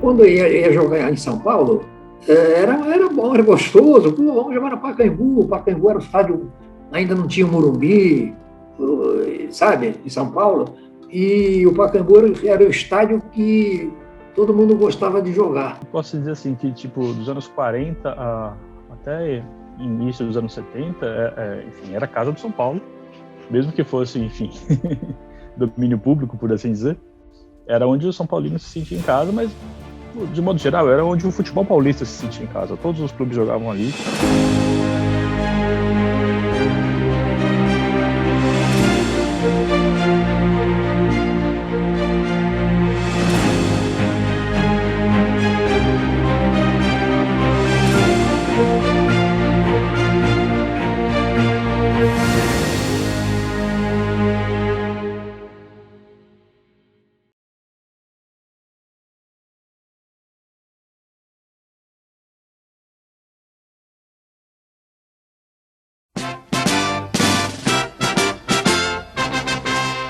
quando ia jogar em São Paulo, era bom, era gostoso. Pô, vamos jogar no Pacaembu. O Pacaembu era um estádio, ainda não tinha o Morumbi, sabe, em São Paulo. E o Pacaembu era o estádio que todo mundo gostava de jogar. Posso dizer assim, que tipo, dos anos 40 até início dos anos 70, enfim, era a casa do São Paulo, mesmo que fosse, enfim, domínio público, por assim dizer. Era onde o São Paulino se sentia em casa, mas, de modo geral, era onde o futebol paulista se sentia em casa. Todos os clubes jogavam ali.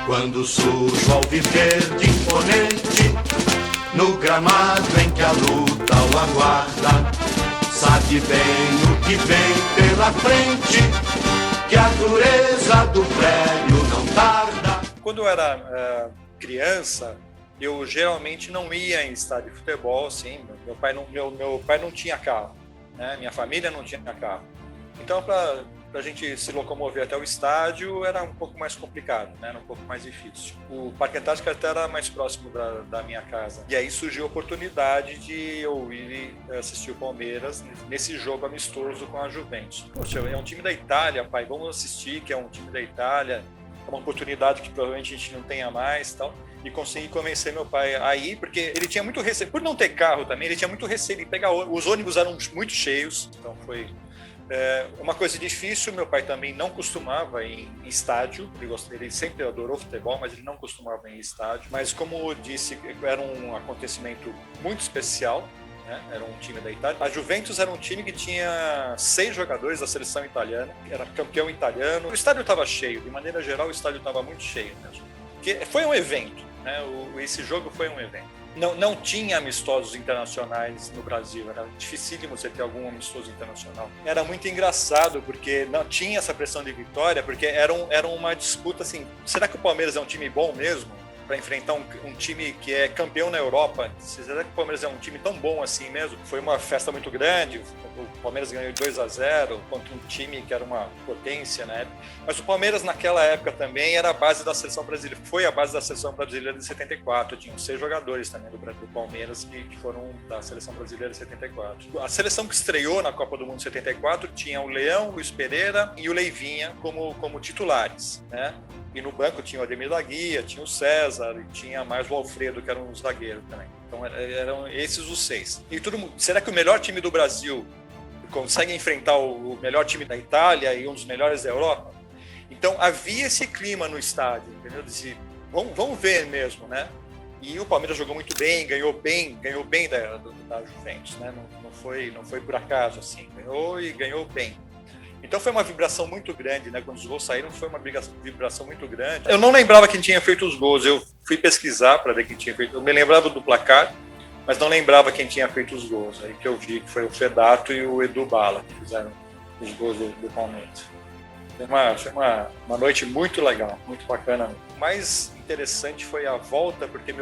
Quando surge o alviverde imponente, no gramado em que a luta o aguarda, sabe bem o que vem pela frente, que a dureza do prédio não tarda. Quando eu era criança, eu geralmente não ia em estádio de futebol, assim. Meu pai não tinha carro, né? Minha família não tinha carro. Então, para a gente se locomover até o estádio era um pouco mais complicado, né? Era um pouco mais difícil. O Parque Antártica até era mais próximo da minha casa. E aí surgiu a oportunidade de eu ir assistir o Palmeiras nesse jogo amistoso com a Juventus. Poxa, é um time da Itália, pai, vamos assistir, que é um time da Itália. É uma oportunidade que provavelmente a gente não tenha mais e tal. E consegui convencer meu pai a ir, porque ele tinha muito receio. Por não ter carro também, ele tinha muito receio de pegar ônibus. Os ônibus eram muito cheios, então foi... uma coisa difícil. Meu pai também não costumava ir em estádio, ele sempre adorou futebol, mas ele não costumava ir em estádio. Mas como eu disse, era um acontecimento muito especial, né? Era um time da Itália. A Juventus era um time que tinha 6 jogadores da seleção italiana, era campeão italiano. O estádio estava cheio, de maneira geral o estádio estava muito cheio mesmo. Porque foi um evento, né? Esse jogo foi um evento. Não tinha amistosos internacionais no Brasil, era dificílimo você ter algum amistoso internacional. Era muito engraçado, porque não tinha essa pressão de vitória, porque era uma disputa assim, será que o Palmeiras é um time bom mesmo? Para enfrentar um time que é campeão na Europa, será que o Palmeiras é um time tão bom assim mesmo? Foi uma festa muito grande, o Palmeiras ganhou 2-0 contra um time que era uma potência na época, mas o Palmeiras naquela época também era a base da seleção brasileira, foi a base da seleção brasileira de 74, tinham 6 jogadores também do Palmeiras que foram da seleção brasileira de 74. A seleção que estreou na Copa do Mundo de 74 tinha o Leão, o Luiz Pereira e o Leivinha como titulares, né? E no banco tinha o Ademir da Guia, tinha o César e tinha mais o Alfredo, que era um zagueiro também. Então eram esses os 6. E será que o melhor time do Brasil consegue enfrentar o melhor time da Itália e um dos melhores da Europa? Então havia esse clima no estádio, entendeu? Vamos ver mesmo, né? E o Palmeiras jogou muito bem, ganhou bem da Juventus, né? Não foi por acaso assim, ganhou bem. Então foi uma vibração muito grande, né? Quando os gols saíram, foi uma vibração muito grande. Eu não lembrava quem tinha feito os gols, eu fui pesquisar para ver quem tinha feito. Eu me lembrava do placar, mas não lembrava quem tinha feito os gols. Aí que eu vi que foi o Fedato e o Edu Bala que fizeram os gols do Palmeiras. Foi uma noite muito legal, muito bacana. O mais interessante foi a volta, porque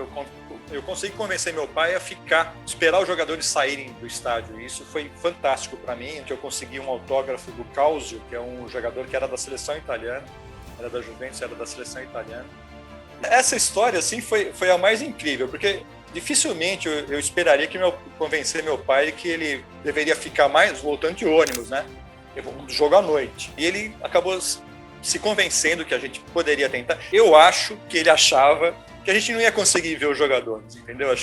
eu consegui convencer meu pai a esperar os jogadores saírem do estádio. E isso foi fantástico para mim, que eu consegui um autógrafo do Causio, que é um jogador que era da seleção italiana, era da Juventus, era da seleção italiana. Essa história assim foi a mais incrível, porque dificilmente eu esperaria convencer meu pai que ele deveria ficar mais voltando de ônibus, né? Jogo à noite. E ele acabou se convencendo que a gente poderia tentar. Eu acho que ele achava que a gente não ia conseguir ver os jogadores, entendeu? Eu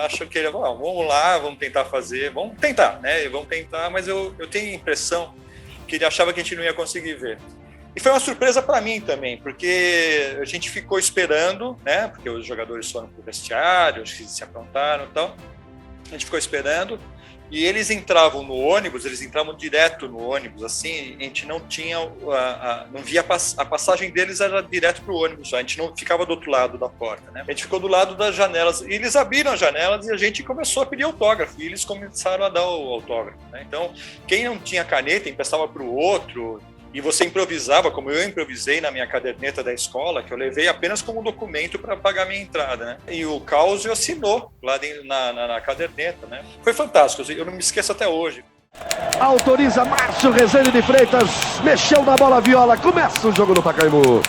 acho que ele, vamos lá, vamos tentar fazer, vamos tentar, né? Vamos tentar, mas eu tenho a impressão que ele achava que a gente não ia conseguir ver. E foi uma surpresa para mim também, porque a gente ficou esperando, né? Porque os jogadores foram pro vestiário, se aprontaram e tal. A gente ficou esperando. E eles entravam no ônibus, eles entravam direto no ônibus, assim, a gente não tinha, não via a passagem deles era direto pro ônibus, a gente não ficava do outro lado da porta, né? A gente ficou do lado das janelas, e eles abriram as janelas e a gente começou a pedir autógrafo, e eles começaram a dar o autógrafo, né? Então, quem não tinha caneta emprestava pro outro, e você improvisava, como eu improvisei na minha caderneta da escola, que eu levei apenas como documento para pagar minha entrada, né? E o Causio assinou lá na caderneta, né? Foi fantástico, eu não me esqueço até hoje. Autoriza Márcio Rezende de Freitas, mexeu na bola Viola, começa o jogo no Pacaembu.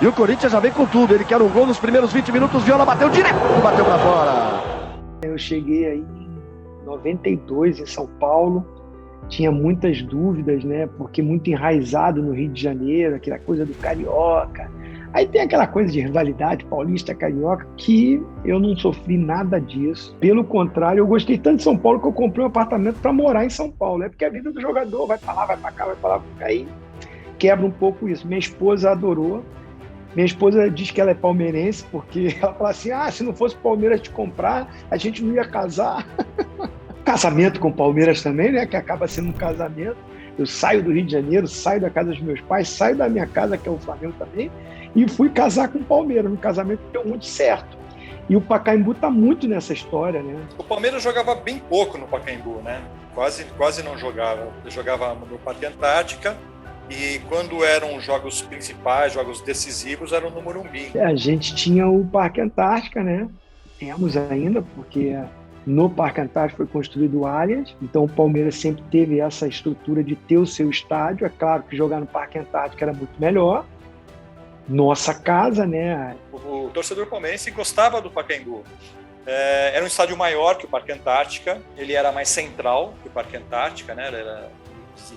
E o Corinthians já vem com tudo, ele quer um gol nos primeiros 20 minutos, Viola bateu direto, bateu para fora. Eu cheguei aí em 92 em São Paulo. Tinha muitas dúvidas, né? Porque muito enraizado no Rio de Janeiro, aquela coisa do carioca. Aí tem aquela coisa de rivalidade paulista-carioca que eu não sofri nada disso. Pelo contrário, eu gostei tanto de São Paulo que eu comprei um apartamento para morar em São Paulo. É porque a vida do jogador vai para lá, vai para cá, vai para lá, vai para cá. Aí quebra um pouco isso. Minha esposa adorou. Minha esposa diz que ela é palmeirense porque ela fala assim, se não fosse o Palmeiras te comprar, a gente não ia casar. Casamento com o Palmeiras também, né? Que acaba sendo um casamento. Eu saio do Rio de Janeiro, saio da casa dos meus pais, saio da minha casa, que é o Flamengo também, e fui casar com o Palmeiras. Um casamento que deu muito certo. E o Pacaembu está muito nessa história, né? O Palmeiras jogava bem pouco no Pacaembu, né? Quase não jogava. Eu jogava no Parque Antártica e quando eram jogos principais, jogos decisivos, eram no Morumbi. A gente tinha o Parque Antártica, né? Temos ainda, porque no Parque Antártico foi construído o Allianz, então o Palmeiras sempre teve essa estrutura de ter o seu estádio. É claro que jogar no Parque Antártico era muito melhor. Nossa casa, né? O torcedor palmeirense gostava do Pacaembu. Era um estádio maior que o Parque Antártica, ele era mais central que o Parque Antártica, né? Ele era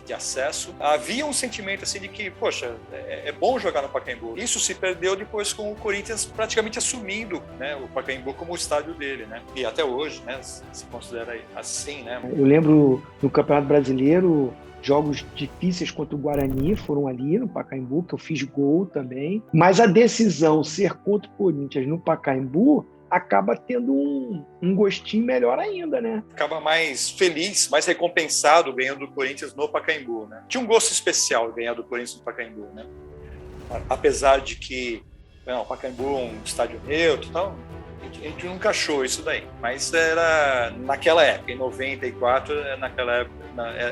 de acesso. Havia um sentimento assim de que, poxa, é bom jogar no Pacaembu. Isso se perdeu depois com o Corinthians praticamente assumindo, né, o Pacaembu como o estádio dele, né? E até hoje, né, se considera assim, né? Eu lembro no Campeonato Brasileiro, jogos difíceis contra o Guarani foram ali no Pacaembu, que eu fiz gol também. Mas a decisão ser contra o Corinthians no Pacaembu acaba tendo um gostinho melhor ainda, né? Ficava mais feliz, mais recompensado ganhando do Corinthians no Pacaembu, né? Tinha um gosto especial ganhar do Corinthians no Pacaembu, né? Apesar de que o Pacaembu é um estádio neutro e tal, a gente nunca achou isso daí. Mas era naquela época, em 94, naquela época,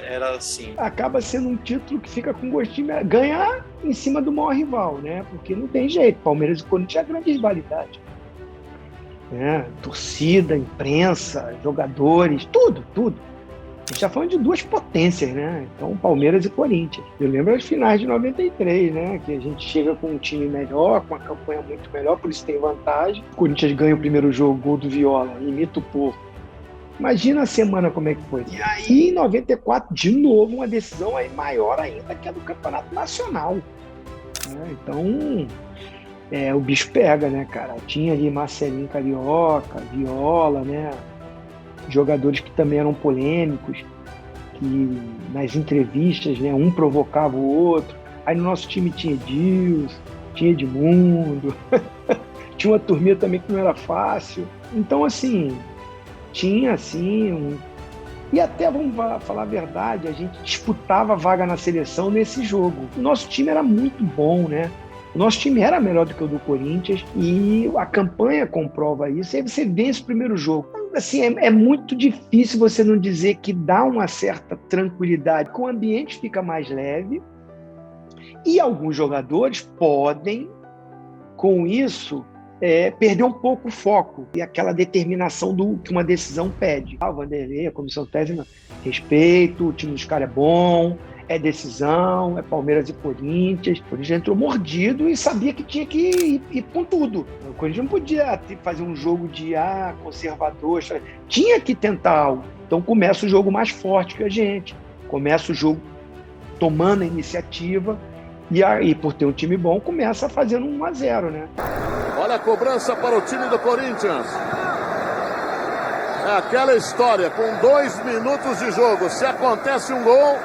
era assim. Acaba sendo um título que fica com gostinho, ganhar em cima do maior rival, né? Porque não tem jeito, Palmeiras e Corinthians é grande rivalidade. Torcida, imprensa, jogadores, tudo. A gente está falando de duas potências, né? Então, Palmeiras e Corinthians. Eu lembro as finais de 93, né? Que a gente chega com um time melhor, com uma campanha muito melhor, por isso tem vantagem. O Corinthians ganha o primeiro jogo, gol do Viola, imita o Porco. Imagina a semana como é que foi. E aí, em 94, de novo, uma decisão aí maior ainda, que é do Campeonato Nacional. Então, o bicho pega, né, cara? Tinha ali Marcelinho Carioca, Viola, né? Jogadores que também eram polêmicos, que nas entrevistas, né, um provocava o outro. Aí no nosso time tinha Edilson, tinha Edmundo, tinha uma turminha também que não era fácil. Então, assim, tinha assim... E até, vamos falar a verdade, a gente disputava a vaga na seleção nesse jogo. O nosso time era muito bom, né? O nosso time era melhor do que o do Corinthians e a campanha comprova isso. E aí você vence o primeiro jogo. Assim, é muito difícil você não dizer que dá uma certa tranquilidade, que o ambiente fica mais leve e alguns jogadores podem, com isso, perder um pouco o foco e aquela determinação que uma decisão pede. O Vanderlei, a comissão técnica, respeito, o time dos caras é bom, é decisão, é Palmeiras e Corinthians. O Corinthians entrou mordido e sabia que tinha que ir com tudo. O Corinthians não podia fazer um jogo de conservador, tinha que tentar algo. Então começa o jogo mais forte que a gente, começa o jogo tomando a iniciativa e aí, por ter um time bom, começa fazendo 1-0, né? Olha a cobrança para o time do Corinthians. É aquela história, com 2 minutos de jogo, se acontece um gol,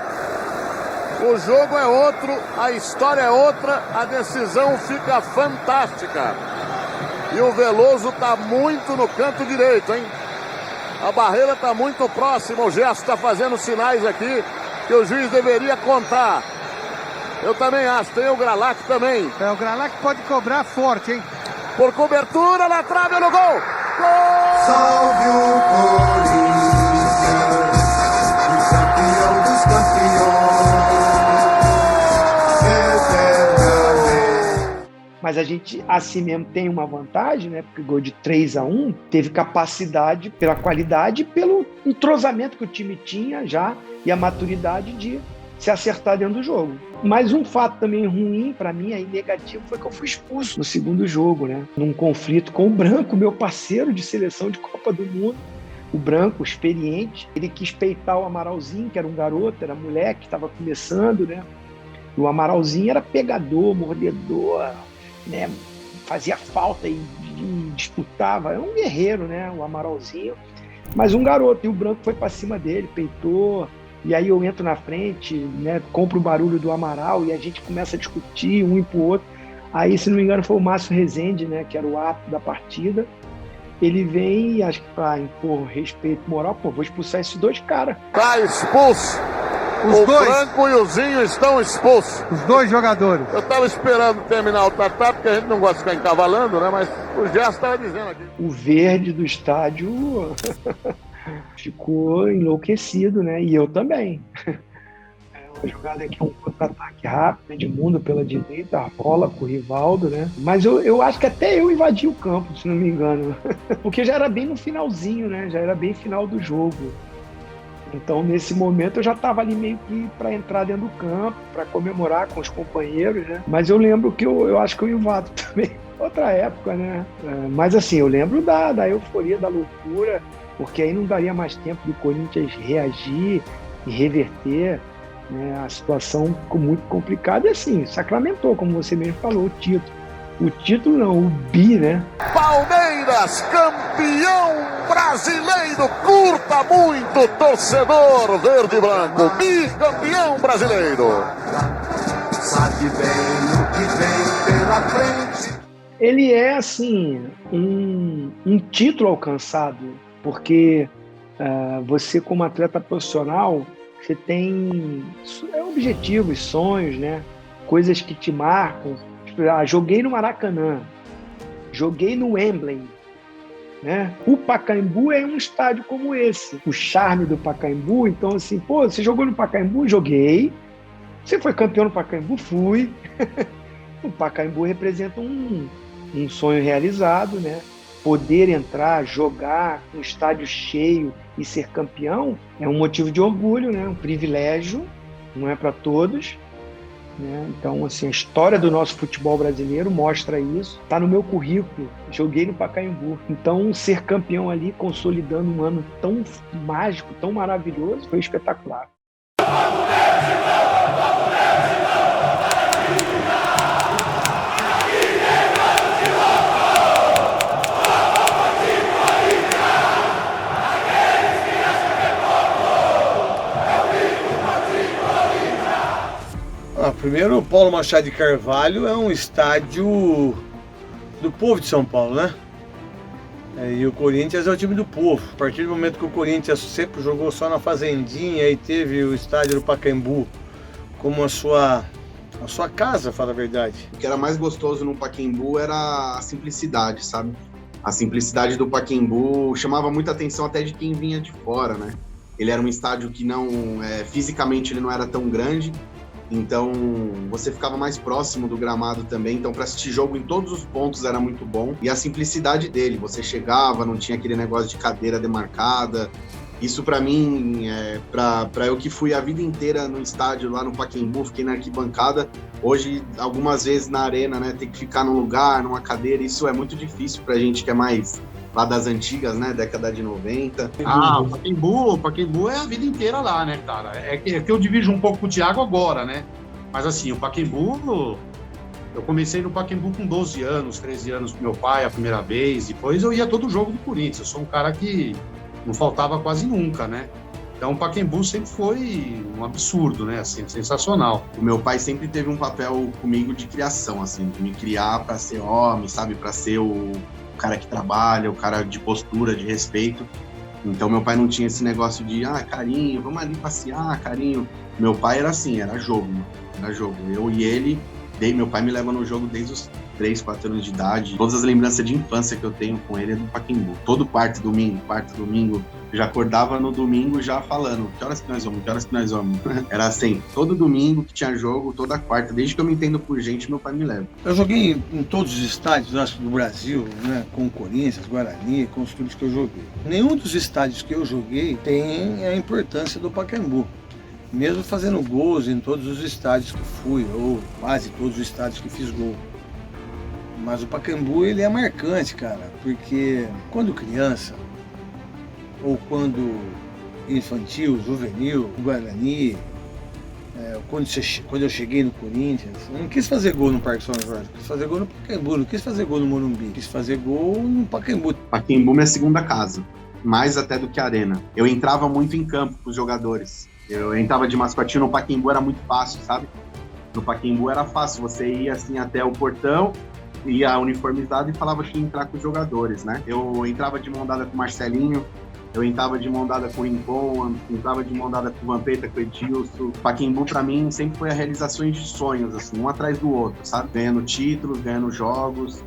o jogo é outro, a história é outra, a decisão fica fantástica. E o Veloso está muito no canto direito, hein? A barreira está muito próxima, o Gerson está fazendo sinais aqui que o juiz deveria contar. Eu também acho, tem o Gralac também. O Gralac pode cobrar forte, hein? Por cobertura, na trave, no gol! Gol! Salve o Corinthians, o campeão dos campeões. Mas a gente, assim mesmo, tem uma vantagem, né? Porque o gol de 3-1 teve capacidade, pela qualidade e pelo entrosamento que o time tinha já e a maturidade de se acertar dentro do jogo. Mas um fato também ruim para mim, aí negativo, foi que eu fui expulso no segundo jogo, né? Num conflito com o Branco, meu parceiro de seleção de Copa do Mundo. O Branco, experiente, ele quis peitar o Amaralzinho, que era um garoto, era moleque, estava começando, né? E o Amaralzinho era pegador, mordedor, né? Fazia falta e disputava. É um guerreiro, né? O Amaralzinho. Mas um garoto, e o Branco foi para cima dele, peitou. E aí eu entro na frente, né, compro o barulho do Amaral e a gente começa a discutir um e pro outro. Aí, se não me engano, foi o Márcio Rezende, né, que era o árbitro da partida. Ele vem e acho que para impor respeito moral, vou expulsar esses dois caras. Tá expulso. O Branco e o Zinho estão expulsos. Os dois jogadores. Eu tava esperando terminar o tatá, porque a gente não gosta de ficar encavalando, né, mas o Gerson estava dizendo aqui. O verde do estádio ficou enlouquecido, né? E eu também. Uma jogada aqui, um contra-ataque rápido, Edmundo pela direita, rola com o Rivaldo, né? Mas eu acho que até eu invadi o campo, se não me engano. Porque já era bem no finalzinho, né? Já era bem final do jogo. Então, nesse momento, eu já estava ali meio que para entrar dentro do campo, para comemorar com os companheiros, né? Mas eu lembro que eu acho que eu invado também. Outra época, né? Mas assim, eu lembro da euforia, da loucura, porque aí não daria mais tempo do Corinthians reagir e reverter, né? A situação ficou muito complicada e assim, sacramentou, como você mesmo falou, o título. O título não, o bi, né? Palmeiras, campeão brasileiro, curta muito, torcedor verde e branco, bicampeão brasileiro. Sabe bem o que vem pela frente. Ele é, assim, um título alcançado, porque você, como atleta profissional, você tem objetivos, sonhos, né? Coisas que te marcam. Joguei no Maracanã, joguei no Wembley, né? O Pacaembu é um estádio como esse. O charme do Pacaembu, então assim, você jogou no Pacaembu? Joguei. Você foi campeão no Pacaembu? Fui. O Pacaembu representa um sonho realizado, né? Poder entrar, jogar com um estádio cheio e ser campeão é um motivo de orgulho, né? Um privilégio, não é para todos. Então, assim, a história do nosso futebol brasileiro mostra isso. Está no meu currículo. Joguei no Pacaembu. Então, ser campeão ali, consolidando um ano tão mágico, tão maravilhoso, foi espetacular. Primeiro, o Paulo Machado de Carvalho é um estádio do povo de São Paulo, né? E o Corinthians é o time do povo. A partir do momento que o Corinthians sempre jogou só na Fazendinha e teve o estádio do Pacaembu como a sua casa, fala a verdade. O que era mais gostoso no Pacaembu era a simplicidade, sabe? A simplicidade do Pacaembu chamava muita atenção até de quem vinha de fora, né? Ele era um estádio que fisicamente ele não era tão grande, então você ficava mais próximo do gramado também, então para assistir jogo em todos os pontos era muito bom. E a simplicidade dele, você chegava, não tinha aquele negócio de cadeira demarcada. Isso para mim, para eu que fui a vida inteira no estádio lá no Pacaembu, fiquei na arquibancada, hoje algumas vezes na arena, né, tem que ficar num lugar, numa cadeira, isso é muito difícil pra gente que é mais lá das antigas, né, década de 90. O Pacaembu é a vida inteira lá, né, cara? É que eu divido um pouco com o Thiago agora, né? Mas assim, o Pacaembu, eu comecei no Pacaembu com 12 anos, 13 anos com meu pai a primeira vez, depois eu ia todo jogo do Corinthians, eu sou um cara que não faltava quase nunca, né? Então o Pacaembu sempre foi um absurdo, né? Assim, sensacional. O meu pai sempre teve um papel comigo de criação, assim, de me criar para ser homem, sabe? Para ser o cara que trabalha, o cara de postura, de respeito. Então meu pai não tinha esse negócio de, carinho, vamos ali passear, carinho. Meu pai era assim, era jogo, mano. Era jogo. Eu e ele, meu pai me leva no jogo desde os 3, 4 anos de idade. Todas as lembranças de infância que eu tenho com ele é do Pacaembu. Todo quarto domingo, eu já acordava no domingo já falando, que horas que nós vamos? Era assim, todo domingo que tinha jogo, toda quarta, desde que eu me entendo por gente, meu pai me leva. Eu joguei em todos os estádios, acho, do Brasil, né, com o Corinthians, Guarani, com os clubes que eu joguei. Nenhum dos estádios que eu joguei tem a importância do Pacaembu. Mesmo fazendo gols em todos os estádios que fui, ou quase todos os estádios que fiz gol. Mas o Pacaembu, ele é marcante, cara, porque quando criança, ou quando infantil, juvenil, Guarani, quando eu cheguei no Corinthians, eu não quis fazer gol no Parque São Jorge, quis fazer gol no Pacaembu, não quis fazer gol no Morumbi, quis fazer gol no Pacaembu. Pacaembu é minha segunda casa, mais até do que a Arena. Eu entrava muito em campo com os jogadores. Eu entrava de mascotinho, no Pacaembu era muito fácil, sabe? No Pacaembu era fácil, você ia assim até o portão, ia uniformizado e falava que ia entrar com os jogadores, né? Eu entrava de mão dada com o Marcelinho, eu entrava de mão dada com o Rincon, entrava de mão dada com o Vampeta, com o Edilson. O Pacaembu, pra mim, sempre foi a realização de sonhos, assim, um atrás do outro, sabe? Ganhando títulos, ganhando jogos,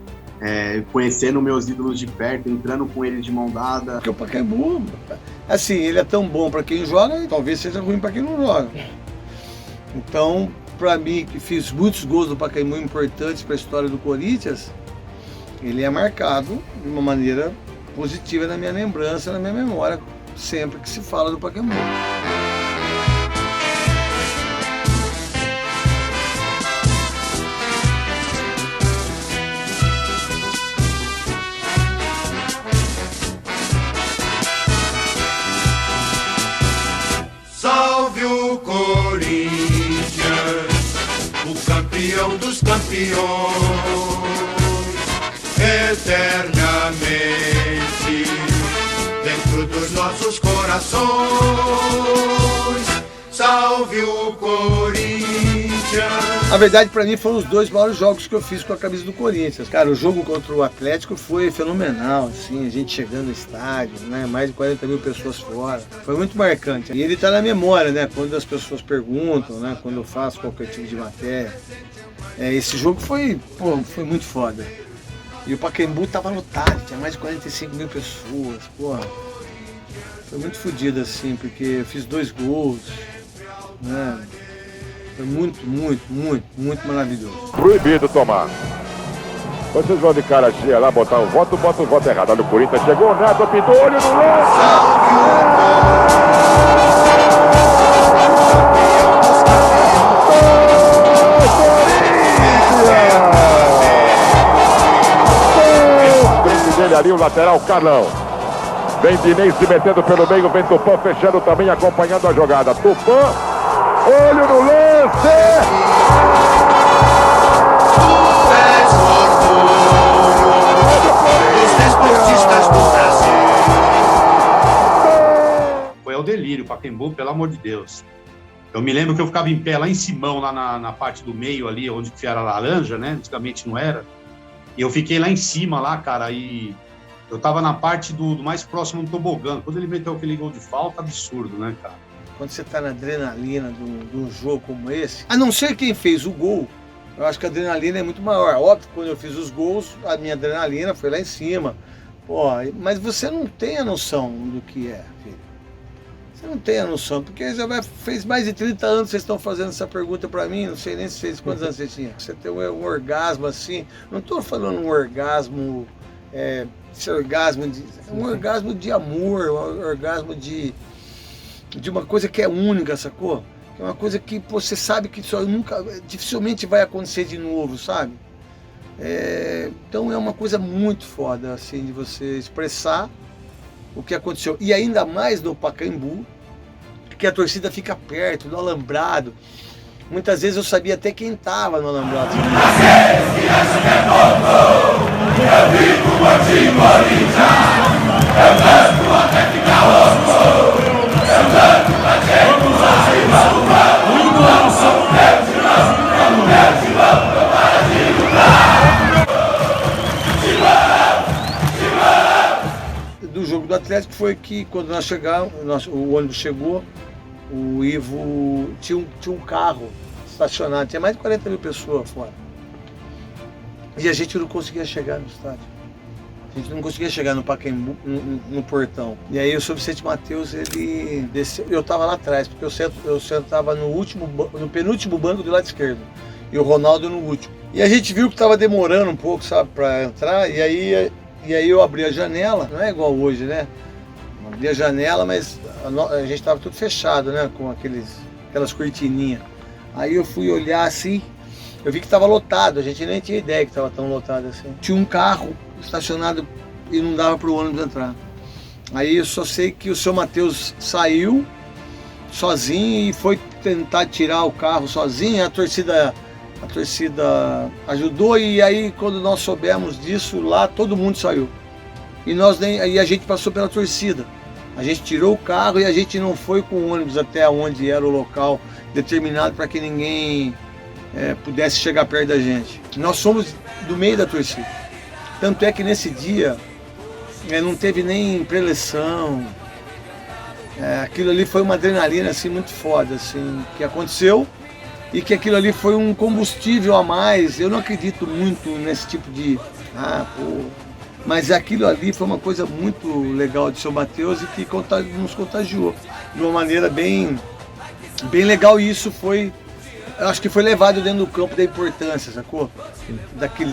conhecendo meus ídolos de perto, entrando com eles de mão dada. Porque o Pacaembu, assim, ele é tão bom pra quem joga e talvez seja ruim pra quem não joga. Então, pra mim, que fiz muitos gols do Pacaembu importantes pra história do Corinthians, ele é marcado de uma maneira positiva na minha lembrança, na minha memória, sempre que se fala do Pacaembu. Salve o Corinthians, o campeão dos campeões, eternamente dentro dos nossos corações. Salve o Corinthians. Na verdade, pra mim, foram os 2 maiores jogos que eu fiz com a camisa do Corinthians. Cara, o jogo contra o Atlético foi fenomenal, assim, a gente chegando no estádio, né, mais de 40 mil pessoas fora. Foi muito marcante. E ele tá na memória, né, quando as pessoas perguntam, né, quando eu faço qualquer tipo de matéria. Esse jogo foi muito foda. E o Pacaembu tava lotado, tinha mais de 45 mil pessoas, porra. Foi muito fodido, assim, porque eu fiz 2 gols, né. Foi muito maravilhoso. Proibido tomar. Vocês vão de cara cheia lá, botar um voto, bota o voto errado. Olha o Corinthians, chegou o Neto, pintou, olho no lance! Frente dele ali, o lateral, Carlão. Vem Dinei se metendo pelo meio, vem Tupã fechando também, acompanhando a jogada. Tupã, olho no lance! Foi ao delírio, Pacaembu, pelo amor de Deus. Eu me lembro que eu ficava em pé lá em Simão, lá na parte do meio ali, onde que era laranja, né? Antigamente não era. E eu fiquei lá em cima, lá, cara, e eu tava na parte do mais próximo do tobogã. Quando ele meteu aquele gol de falta, absurdo, né, cara? Quando você tá na adrenalina de um jogo como esse, a não ser quem fez o gol, eu acho que a adrenalina é muito maior. Óbvio que quando eu fiz os gols, a minha adrenalina foi lá em cima. Pô, mas você não tem a noção do que é, filho. Você não tem a noção, porque já fez mais de 30 anos que vocês estão fazendo essa pergunta pra mim, não sei nem se fez quantos anos você tinha. Você tem um orgasmo assim, não tô falando um orgasmo, um orgasmo de amor, um orgasmo de uma coisa que é única, sacou? Que é uma coisa que você sabe que dificilmente vai acontecer de novo, sabe? Então é uma coisa muito foda, assim, de você expressar o que aconteceu. E ainda mais no Pacaembu, que a torcida fica perto, no alambrado. Muitas vezes eu sabia até quem estava no alambrado. Do o jogo do Atlético foi que quando nós chegamos, o ônibus chegou, o Ivo tinha um carro estacionado, tinha mais de 40 mil pessoas fora. E a gente não conseguia chegar no estádio. A gente não conseguia chegar no Pacaembu, no portão. E aí o Subcente Matheus, ele desceu, eu estava lá atrás, porque eu sentava no penúltimo banco do lado esquerdo. E o Ronaldo no último. E a gente viu que estava demorando um pouco, sabe, para entrar, e aí eu abri a janela, não é igual hoje, né? Eu abri a janela, mas a gente estava tudo fechado, né? Com aquelas cortininhas. Aí eu fui olhar assim, eu vi que estava lotado, a gente nem tinha ideia que estava tão lotado assim. Tinha um carro estacionado e não dava para o ônibus entrar. Aí eu só sei que o seu Matheus saiu sozinho e foi tentar tirar o carro sozinho, a torcida ajudou, e aí quando nós soubemos disso lá, todo mundo saiu. E a gente passou pela torcida. A gente tirou o carro e a gente não foi com o ônibus até onde era o local determinado para que ninguém pudesse chegar perto da gente. Nós somos do meio da torcida. Tanto é que nesse dia não teve nem preleção. Aquilo ali foi uma adrenalina assim, muito foda assim, que aconteceu. E que aquilo ali foi um combustível a mais. Eu não acredito muito nesse tipo de... Mas aquilo ali foi uma coisa muito legal de seu Matheus e que nos contagiou de uma maneira bem legal. E isso acho que foi levado dentro do campo da importância, sacou?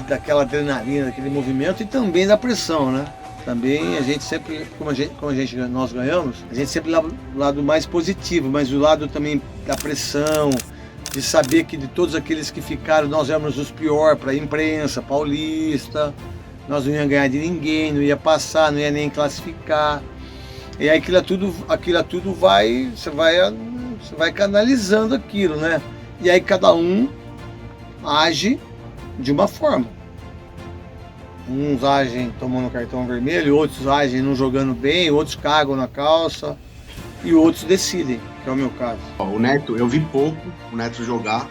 Daquela adrenalina, daquele movimento e também da pressão, né? Também a gente sempre, nós ganhamos, a gente sempre leva o lado mais positivo, mas o lado também da pressão, de saber que de todos aqueles que ficaram, nós éramos os piores para a imprensa paulista, nós não ia ganhar de ninguém, não ia passar, não ia nem classificar. E aí aquilo tudo você vai canalizando aquilo, né? E aí cada um age de uma forma. Uns agem tomando cartão vermelho, outros agem não jogando bem, outros cagam na calça e outros decidem, que é o meu caso. O Neto, eu vi pouco o Neto jogar,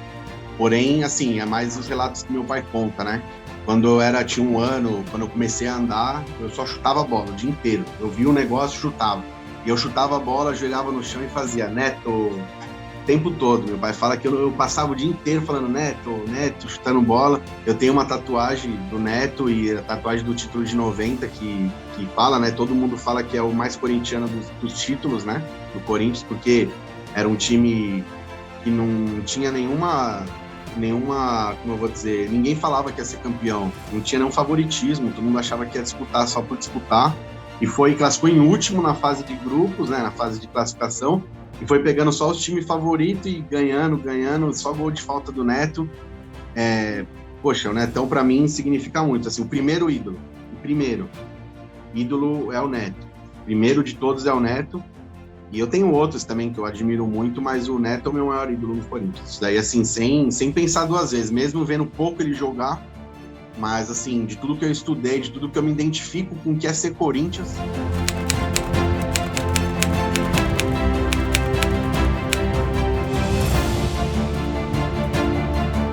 porém, assim, é mais os relatos que meu pai conta, né? Quando eu tinha 1 ano, quando eu comecei a andar, eu só chutava a bola o dia inteiro. Eu via um negócio, chutava. E eu chutava a bola, ajoelhava no chão e fazia Neto o tempo todo. Meu pai fala que eu passava o dia inteiro falando Neto, chutando bola. Eu tenho uma tatuagem do Neto e a tatuagem do título de 90 que fala, né? Todo mundo fala que é o mais corintiano dos títulos, né? Do Corinthians, porque era um time que não tinha nenhuma, como eu vou dizer, ninguém falava que ia ser campeão, não tinha nenhum favoritismo, todo mundo achava que ia disputar só por disputar, e classificou em último na fase de grupos, né, na fase de classificação, e foi pegando só os times favoritos e ganhando, só gol de falta do Neto. Poxa, o Netão pra mim significa muito, assim, o primeiro ídolo é o Neto, o primeiro de todos é o Neto. E eu tenho outros também que eu admiro muito, mas o Neto é o meu maior ídolo no Corinthians. Isso daí, assim, sem pensar 2 vezes, mesmo vendo pouco ele jogar, mas, assim, de tudo que eu estudei, de tudo que eu me identifico com o que é ser Corinthians.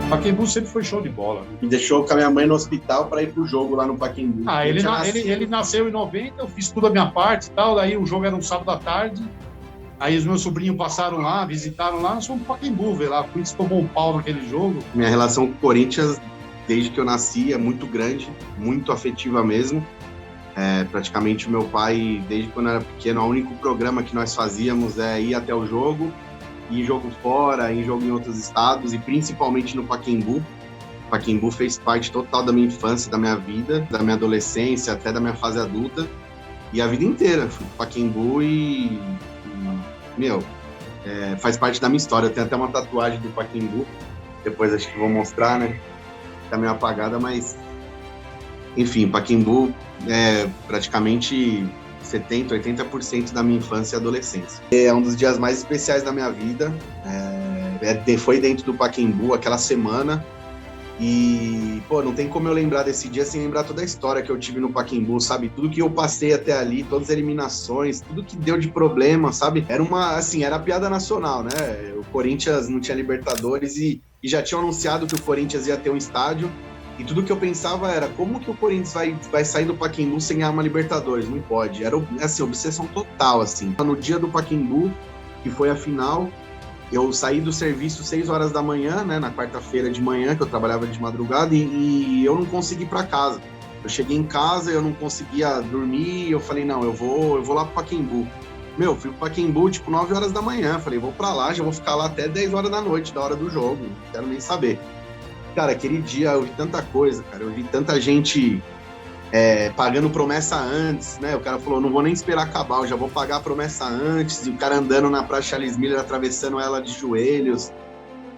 O Pacaembu sempre foi show de bola. Né? Me deixou com a minha mãe no hospital para ir pro jogo lá no Pacaembu. Ele nasceu em 90, eu fiz tudo a minha parte e tal, daí o jogo era um sábado à tarde, aí os meus sobrinhos passaram lá, visitaram lá, nós fomos pro Pacaembu ver lá, o Corinthians tomou um pau naquele jogo. Minha relação com o Corinthians, desde que eu nasci, é muito grande, muito afetiva mesmo. Praticamente o meu pai, desde quando eu era pequeno, o único programa que nós fazíamos é ir até o jogo, em jogo fora, em jogo em outros estados e principalmente no Pacaembu. O Pacaembu fez parte total da minha infância, da minha vida, da minha adolescência, até da minha fase adulta. E a vida inteira fui pro Pacaembu faz parte da minha história. Eu tenho até uma tatuagem do Pacaembu, depois acho que vou mostrar, né? Tá meio apagada, mas... Enfim, Pacaembu é praticamente 70%, 80% da minha infância e adolescência. É um dos dias mais especiais da minha vida. Foi dentro do Pacaembu, aquela semana. E, não tem como eu lembrar desse dia sem lembrar toda a história que eu tive no Pacaembu, sabe? Tudo que eu passei até ali, todas as eliminações, tudo que deu de problema, sabe? Era piada nacional, né? O Corinthians não tinha Libertadores e já tinham anunciado que o Corinthians ia ter um estádio. E tudo que eu pensava era, como que o Corinthians vai sair do Pacaembu sem ganhar uma Libertadores? Não pode. Era, assim, obsessão total, assim. No dia do Pacaembu, que foi a final, eu saí do serviço 6 horas da manhã, né, na quarta-feira de manhã, que eu trabalhava de madrugada, e eu não consegui ir para casa. Eu cheguei em casa, eu não conseguia dormir, eu falei, não, eu vou lá pro Pacaembu. Meu, fui pro Pacaembu, tipo, 9 horas da manhã, falei, vou pra lá, já vou ficar lá até 10 horas da noite, da hora do jogo, não quero nem saber. Cara, aquele dia eu vi tanta coisa, cara, eu vi tanta gente pagando promessa antes, né, o cara falou, não vou nem esperar acabar, eu já vou pagar a promessa antes, e o cara andando na Praça Charles Miller, atravessando ela de joelhos,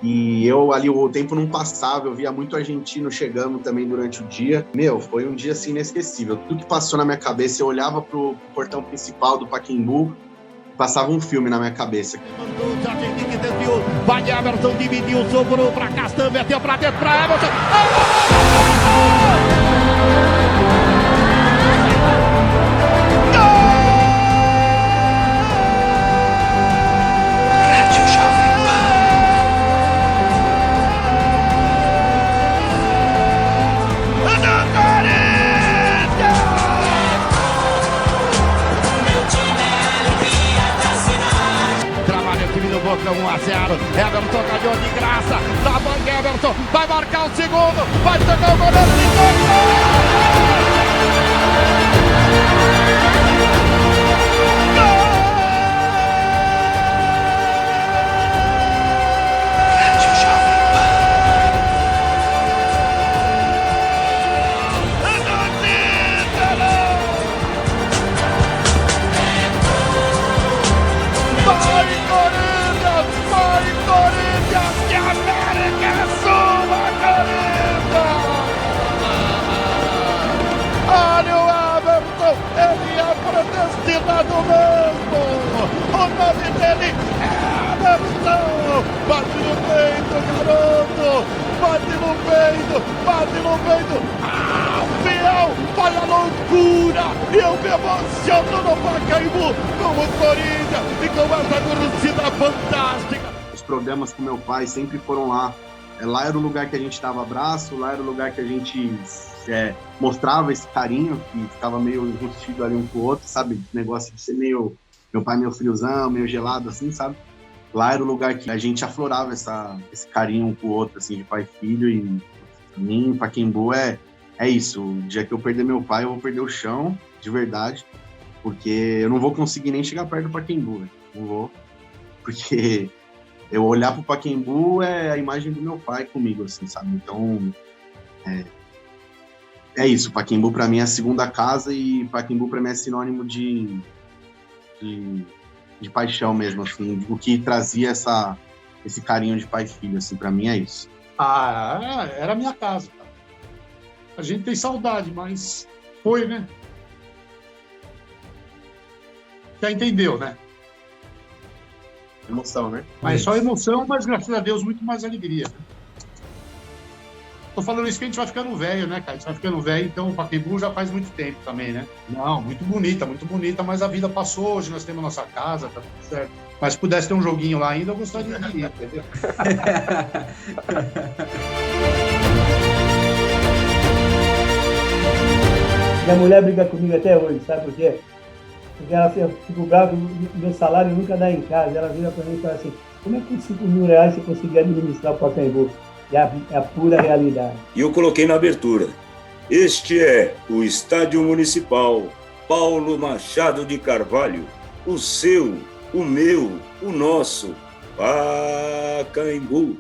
e eu ali, o tempo não passava, eu via muito argentino chegando também durante o dia. Meu, foi um dia assim inesquecível. Tudo que passou na minha cabeça, eu olhava pro portão principal do Pacaembu, passava um filme na minha cabeça. Vai Everton, dividiu, sobrou pra Castan, meteu pra dentro pra Everton. Boca 1-0, Everton ganhou de graça, da banca Everton, vai marcar o segundo, vai tocar o goleiro de gol! Ele é predestinado mesmo. O nome dele é Everton. Bate no peito, garoto. Bate no peito, bate no peito. Fiel, vai a loucura. Eu me emociono no Pacaembu com o Corinthians e com essa torcida fantástica. Os programas com meu pai sempre foram lá. Lá era o lugar que a gente dava abraço, lá era o lugar que a gente mostrava esse carinho, que ficava meio enrustido ali um com o outro, sabe? Esse negócio de ser meio... Meu pai meio friozão, meio gelado, assim, sabe? Lá era o lugar que a gente aflorava esse carinho um com o outro, assim, de pai e filho. E pra mim, Pacaembu é isso. O dia que eu perder meu pai, eu vou perder o chão, de verdade. Porque eu não vou conseguir nem chegar perto do Pacaembu, véio. Não vou. Porque... eu olhar pro Pacaembu é a imagem do meu pai comigo, assim, sabe? Então, é isso. Pacaembu pra mim é a segunda casa e Pacaembu pra mim é sinônimo de paixão mesmo, assim, o que trazia esse carinho de pai e filho, assim, pra mim é isso. Era a minha casa, cara. A gente tem saudade, mas foi, né? Já entendeu, né? Emoção, né? Mas só emoção, mas graças a Deus muito mais alegria. Tô falando isso que a gente vai ficando velho, né, cara? A gente vai ficando velho, então o Pacaembu já faz muito tempo também, né? Não, muito bonita, mas a vida passou, hoje nós temos nossa casa, tá tudo certo. Mas se pudesse ter um joguinho lá ainda, eu gostaria de ir, entendeu? Minha mulher briga comigo até hoje, sabe por quê? Porque ela fica brava, meu salário nunca dá em casa. Ela vira para mim e fala assim, como é que com 5 mil reais você conseguia administrar o Pacaembu? É a pura realidade. E eu coloquei na abertura. Este é o Estádio Municipal Paulo Machado de Carvalho. O seu, o meu, o nosso Pacaembu.